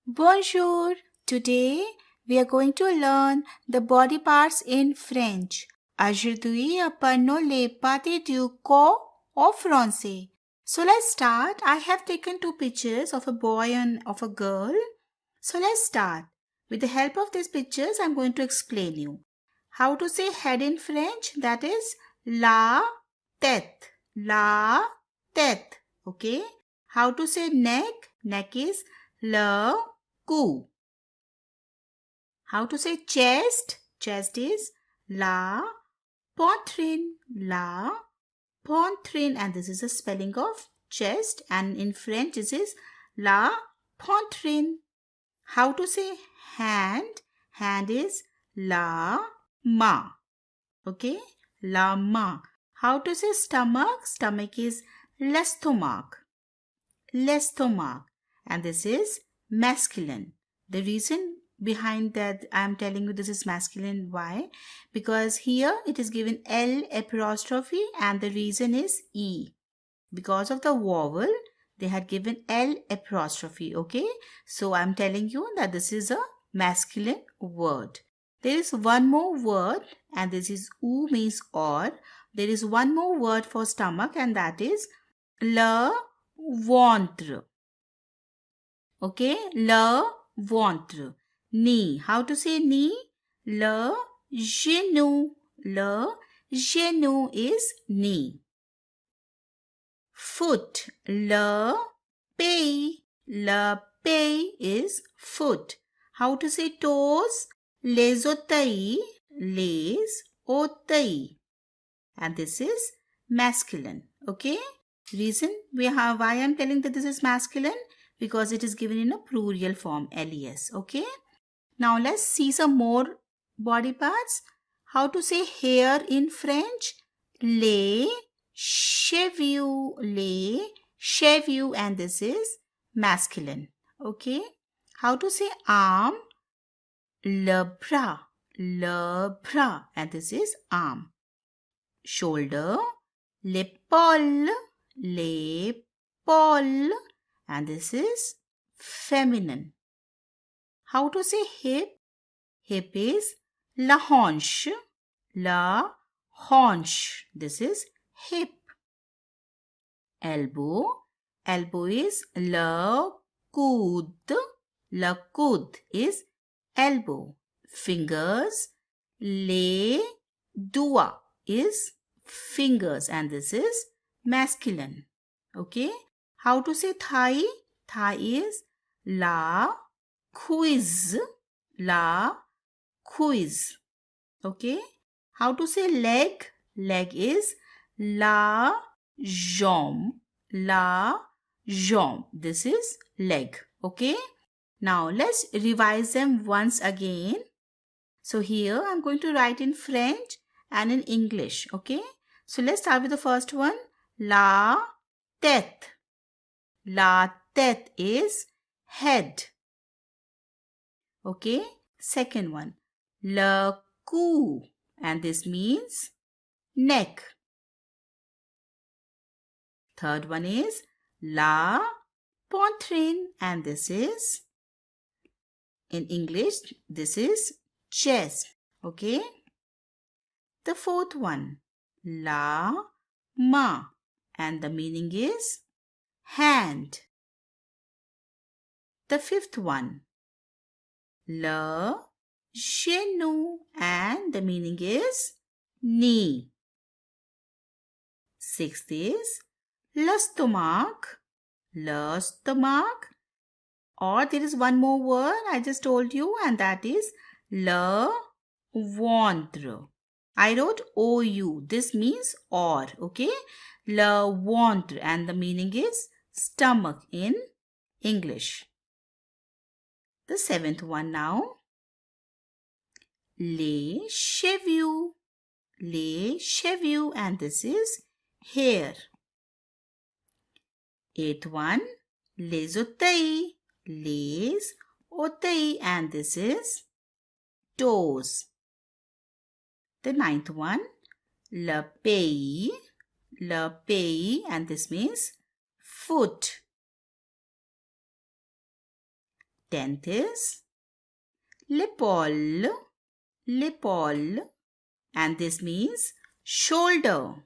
Bonjour! Today we are going to learn the body parts in French. Aujourd'hui, apprenons les parties du corps en français. So let's start. I have taken two pictures of a boy and of a girl. So let's start. With the help of these pictures, I'm going to explain you how to say head in French. That is la tête. La tête. Okay. How to say neck? Neck is le cou. How to say chest? Chest is la poitrine. La poitrine. And this is a spelling of chest. And in French, this is la poitrine. How to say hand? Hand is la main. Okay? La main. How to say stomach? Stomach is l'estomac. L'estomac. And this is masculine. The reason behind that I am telling you this is masculine. Why? Because here it is given L apostrophe and the reason is E. Because of the vowel, they had given L apostrophe. Okay. So I am telling you that this is a masculine word. There is one more word and this is ou means or. There is one more word for stomach and that is le ventre. Okay, le ventre. Knee. How to say knee? Le genou. Le genou is knee. Foot. Le pied. Le pied is foot. How to say toes? Les orteils. Les orteils. And this is masculine. Okay. Reason why I am telling that this is masculine? Because it is given in a plural form, les. Okay. Now let's see some more body parts. How to say hair in French? Les cheveux. Les cheveux. And this is masculine. Okay. How to say arm? Le bras. Le bras. And this is arm. Shoulder. L'épaule. L'épaule. And this is feminine. How to say hip? Hip is la hanche. La hanche. This is hip. Elbow. Elbow is le coude. Le coude is elbow. Fingers. Les doigts is fingers and this is masculine. Okay. How to say thigh? Thigh is la cuisse. La cuisse. Okay. How to say leg? Leg is la jambe. La jambe. This is leg. Okay. Now let's revise them once again. So here I'm going to write in French and in English. Okay. So let's start with the first one. La tête. La tête is head. Okay. Second one. Le cou. And this means neck. Third one is la poitrine. And this is, in English, this is chest. Okay. The fourth one. La main. And the meaning is hand. The fifth one. Le genou. And the meaning is knee. Sixth is l'estomac. L'estomac. Or there is one more word I just told you and that is le ventre. I wrote OU. This means or. Okay. Le ventre. And the meaning is stomach in English. The seventh one now. Les cheveux. Les cheveux. And this is hair. Eighth one. Les orteils. Les orteils. And this is toes. The ninth one. Le pied. Le pied. And this means foot. 10th is l'épaule, l'épaule, and this means shoulder.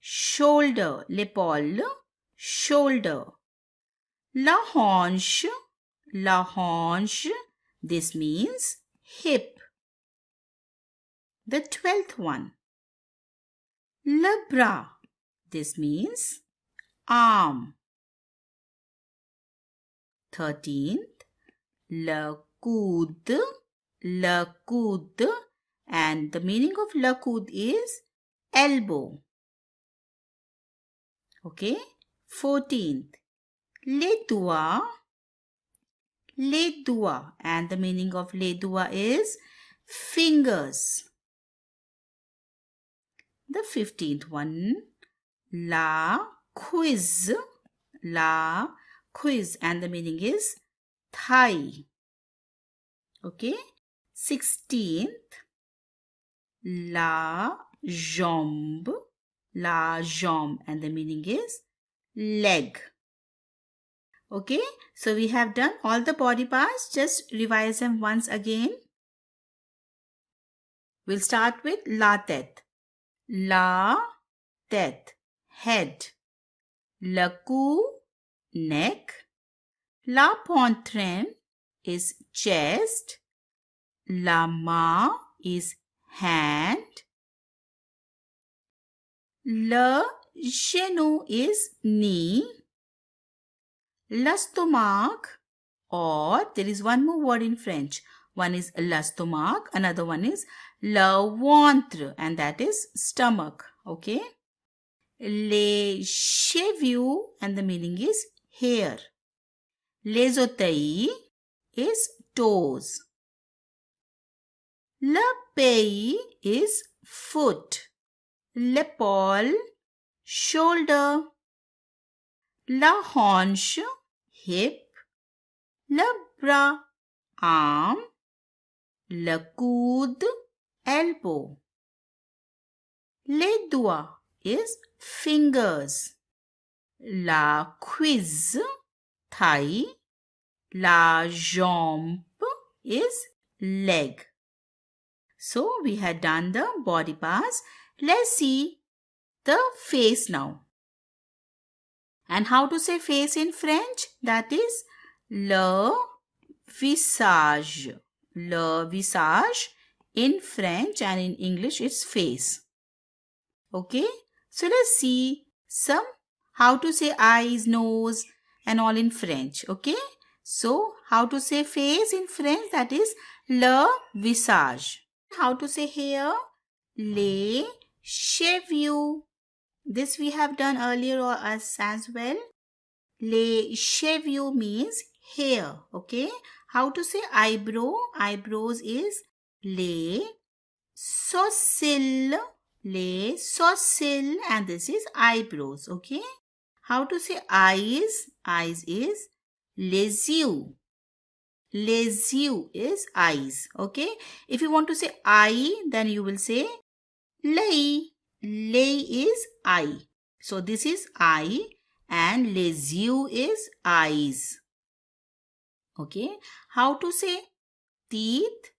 Shoulder, l'épaule, shoulder. La hanche, la hanche, this means hip. The 12th one. Le bras, this means arm. 13th, le coude, le coude, and the meaning of le coude is elbow. Okay. 14th, les doigts, les doigts, and the meaning of les doigts is fingers. The 15th one, la cuisse, la cuisse, and the meaning is thigh. Okay. 16th, la jambe, la jambe, and the meaning is leg. Okay, so we have done all the body parts. Just revise them once again. We'll start with la tête. La tête, head. Le cou, neck. La poitrine is chest. La main is hand. Le genou is knee. L'estomac, or there is one more word in French. One is l'estomac, another one is le ventre, and that is stomach. Okay. Les cheveux, and the meaning is hair. Les orteils is toes. Le pied is foot. L'épaule, shoulder. La hanche, hip. Le bras, arm. Le coude, elbow. Les doigts is fingers. La cuisse, thigh. La jambe is leg. So we had done the body parts. Let's see the face now. And how to say face in French? That is le visage. Le visage in French, and in English it's face. Okay. So let's see some how to say eyes, nose and all in French. Okay. So how to say face in French? That is le visage. How to say hair? Les cheveux. This we have done earlier as well. Les cheveux means hair. Okay. How to say eyebrow? Eyebrows is les sourcils. Les sourcils, and this is eyebrows. Okay. How to say eyes? Eyes is les yeux. Les yeux is eyes. Okay. If you want to say eye, then you will say l'œil. L'œil is eye. So this is eye, and les yeux is eyes. Okay. How to say teeth?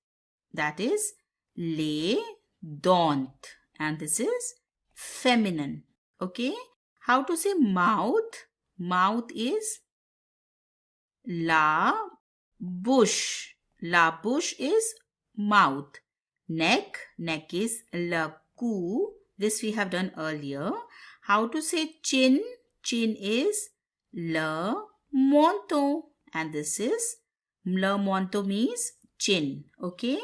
That is les dents, and this is feminine. Okay. How to say mouth? Mouth is la bouche. La bouche is mouth. Neck? Neck is le cou. This we have done earlier. How to say chin? Chin is le menton, and this is le menton means chin. Okay.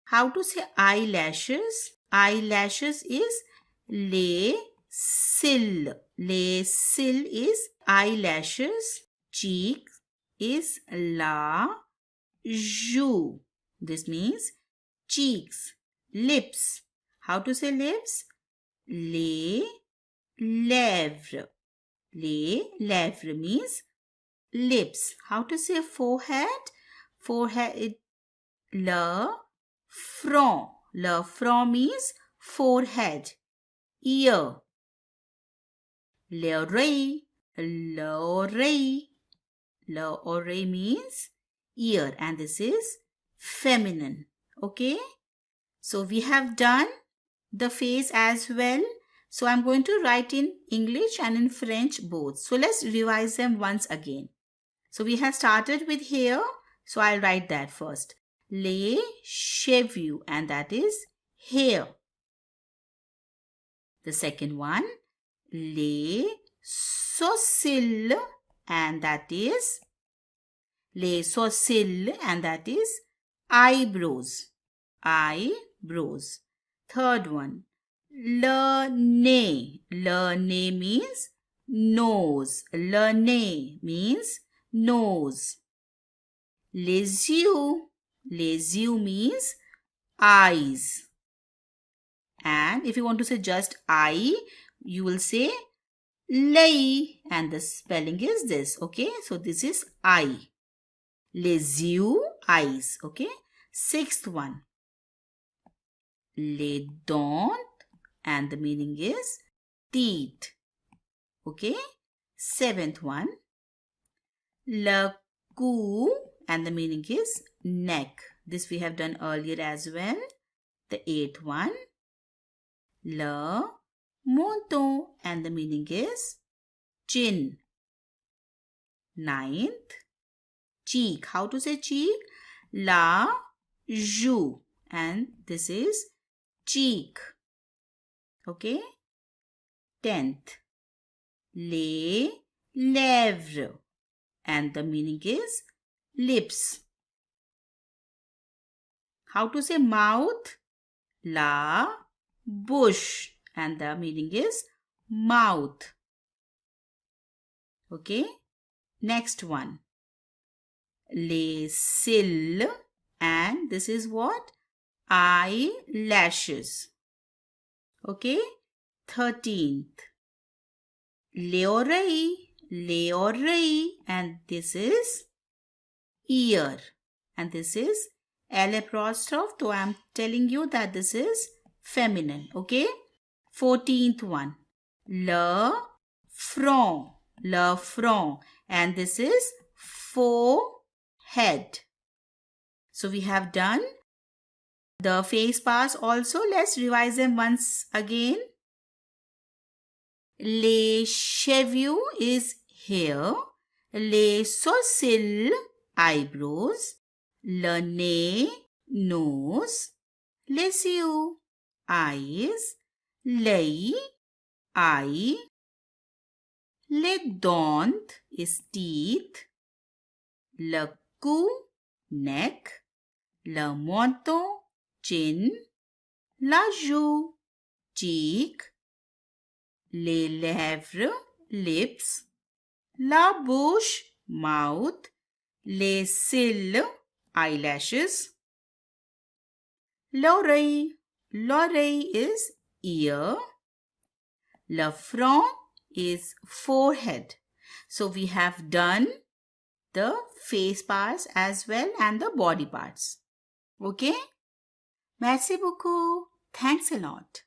How to say eyelashes? Eyelashes is les cils. Les cils is eyelashes. Cheek is la joue. This means cheeks. Lips. How to say lips? Les lèvres. Les lèvres means lips. How to say forehead? Forehead is le front. Le front means forehead. Ear. L'oreille. L'oreille. L'oreille means ear, and this is feminine. Okay? So we have done the face as well. So I'm going to write in English and in French both. So let's revise them once again. So we have started with hair. So I'll write that first. Les cheveux, and that is hair. The second one, les sourcils, and that is les sourcils, and that is eyebrows. Eyebrows. Third one, le nez. Le nez means nose. Le nez means nose. Les yeux. Les yeux means eyes. And if you want to say just eye, you will say l'œil, and the spelling is this. Okay, so this is eye. Les yeux, eyes. Okay. Sixth one, les dents, and the meaning is teeth. Okay. Seventh one, le cou, and the meaning is neck. This we have done earlier as well. The eighth one, le menton, and the meaning is chin. Ninth, cheek. How to say cheek? La joue, and this is cheek. Okay. 10th, les lèvres, and the meaning is lips. How to say mouth? La bouche, and the meaning is mouth. Okay. Next one, les cils, and this is what? Eyelashes. Okay. 13th, les oreilles. Les oreilles, and this is ear, and this is L apostrophe. So I am telling you that this is feminine. Okay. 14th one, le front. Le front, and this is forehead. So we have done the face parts also. Let's revise them once again. Les cheveux is hair. Les sourcils, eyebrows. Le nez, nose. Les yeux, eyes. L'œil, eye. Les dents is teeth. Le cou, neck. Le menton, chin. La joue, cheek. Les lèvres, lips. La bouche, mouth. Les cils, eyelashes. L'oreille, l'oreille is ear. Le front is forehead. So we have done the face parts as well and the body parts. Okay? Merci beaucoup. Thanks a lot.